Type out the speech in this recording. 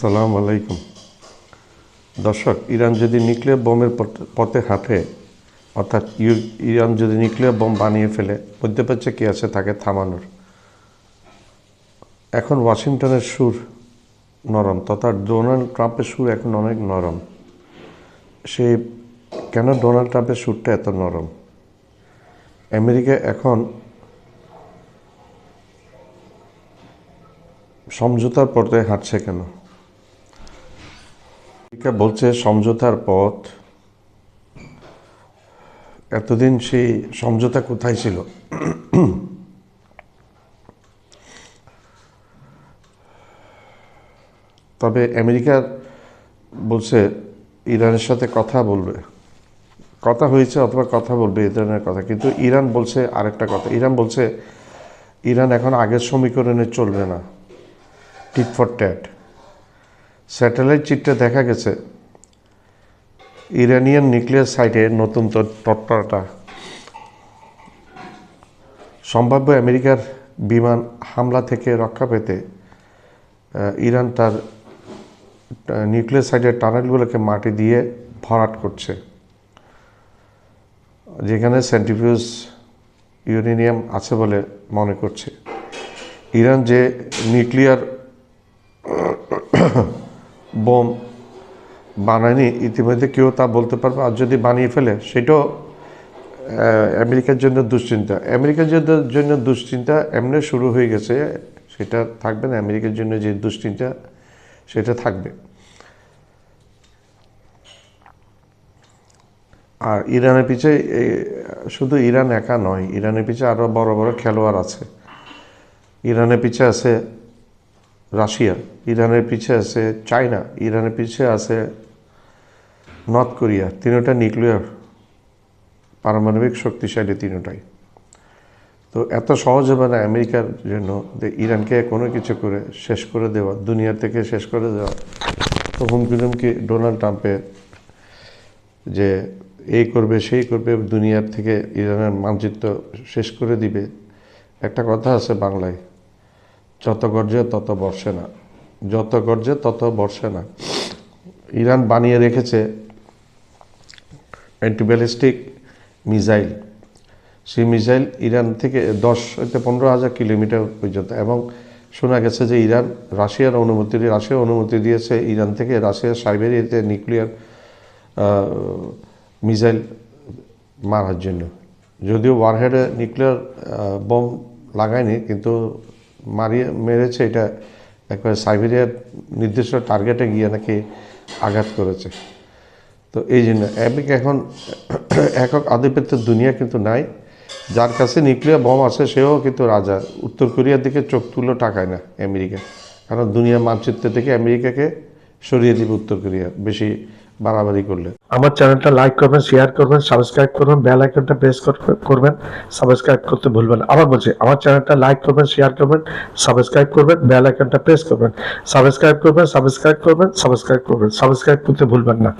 আসসালামু আলাইকুম দর্শক, ইরান যদি নিউক্লিয়ার বোমের পথে হাঁটে, অর্থাৎ ইরান যদি নিউক্লিয়ার বোম বানিয়ে ফেলে, মধ্যপ্রাচ্যে কে আছে তাকে থামানোর? এখন ওয়াশিংটনের সুর নরম, তথা ডোনাল্ড ট্রাম্পের সুর এখন অনেক নরম। সে কেন ডোনাল্ড ট্রাম্পের সুরটা এত নরম? আমেরিকা এখন সমঝোতার পথে হাঁটছে কেন? আমেরিকা বলছে সমঝোতার পথ। এতদিন সেই সমঝোতা কোথায় ছিল? তবে আমেরিকা বলছে ইরানের সাথে কথা বলবে, কথা হয়েছে অথবা কথা বলবে, এ ধরনের কথা। কিন্তু ইরান বলছে আরেকটা কথা। ইরান বলছে ইরান এখন আগের সমীকরণে চলবে না, টিট ফর ট্যাট। স্যাটেলাইট চিত্রে দেখা গেছে ইরানিয়ান নিউক্লিয়ার সাইটে নতুন তৎপরতা। সম্ভাব্য আমেরিকার বিমান হামলা থেকে রক্ষা পেতে ইরান তার নিউক্লিয়ার সাইটের টানেলগুলোকে মাটি দিয়ে ভরাট করছে, যেখানে সেন্ট্রিফিউজ ইউরেনিয়াম আছে বলে মনে করছে। ইরান যে নিউক্লিয়ার বোম বানায়নি, ইতিমধ্যে কেউ তা বলতে পারবে। আর যদি বানিয়ে ফেলে, সেটাও আমেরিকার জন্য দুশ্চিন্তা। আমেরিকার জন্য দুশ্চিন্তা এমনি শুরু হয়ে গেছে, সেটা থাকবে না। আমেরিকার জন্য যে দুশ্চিন্তা, সেটা থাকবে। আর ইরানের পিছে শুধু ইরান একা নয়, ইরানের পিছে আরও বড় বড় খেলোয়াড় আছে। ইরানের পিছে আছে রাশিয়া, ইরানের পিছে আছে চায়না, ইরানের পিছে আছে নর্থ কোরিয়া। তিনটা নিউক্লিয়ার পারমাণবিক শক্তিশালী, তিনটাই। তো এত সহজ হবে না আমেরিকার জন্য যে ইরানকে কোনো কিছু করে শেষ করে দেওয়া, দুনিয়া থেকে শেষ করে দেওয়া। তো হুমকি ডোনাল্ড ট্রাম্পের যে এই করবে সেই করবে, দুনিয়ার থেকে ইরানের মানচিত্র শেষ করে দিবে। একটা কথা আছে বাংলায়, যত গর্জে তত বর্ষে না, যত গর্জে তত বর্ষে না। ইরান বানিয়ে রেখেছে অ্যান্টিব্যালিস্টিক মিসাইল। সেই মিসাইল ইরান থেকে 10-15 হাজার কিলোমিটার পর্যন্ত। এবং শোনা গেছে যে ইরান রাশিয়া অনুমতি দিয়েছে ইরান থেকে রাশিয়ার সাইবেরিয়াতে নিউক্লিয়ার মিসাইল মারার জন্য। যদিও ওয়ারহেডে নিউক্লিয়ার বোম লাগায়নি, কিন্তু মেরেছে। এটা একবারে সাইবেরিয়ার নির্দিষ্ট টার্গেটে গিয়ে নাকি আঘাত করেছে। তো এই জন্য আমেরিকা এখন একক আধিপত্যের দুনিয়া কিন্তু নাই। যার কাছে নিউক্লিয়ার বোম আছে সেও কিন্তু রাজা। উত্তর কোরিয়ার দিকে চোখ তুলো টাকায় না আমেরিকা, কারণ দুনিয়ার মানচিত্র থেকে আমেরিকাকে সরিয়ে দিবে উত্তর কোরিয়া বেশি বাড়াবাড়ি করলে। আমার চ্যানেলটা লাইক করবেন, শেয়ার করবেন, সাবস্ক্রাইব করবেন, বেল আইকনটা প্রেস করবেন। সাবস্ক্রাইব করতে ভুলবেন না। আবার বলছি, আমার চ্যানেলটা লাইক করবেন, শেয়ার করবেন, সাবস্ক্রাইব করবেন, বেল আইকনটা প্রেস করবেন। সাবস্ক্রাইব করবেন, সাবস্ক্রাইব করবেন, সাবস্ক্রাইব করবেন, সাবস্ক্রাইব করতে ভুলবেন না।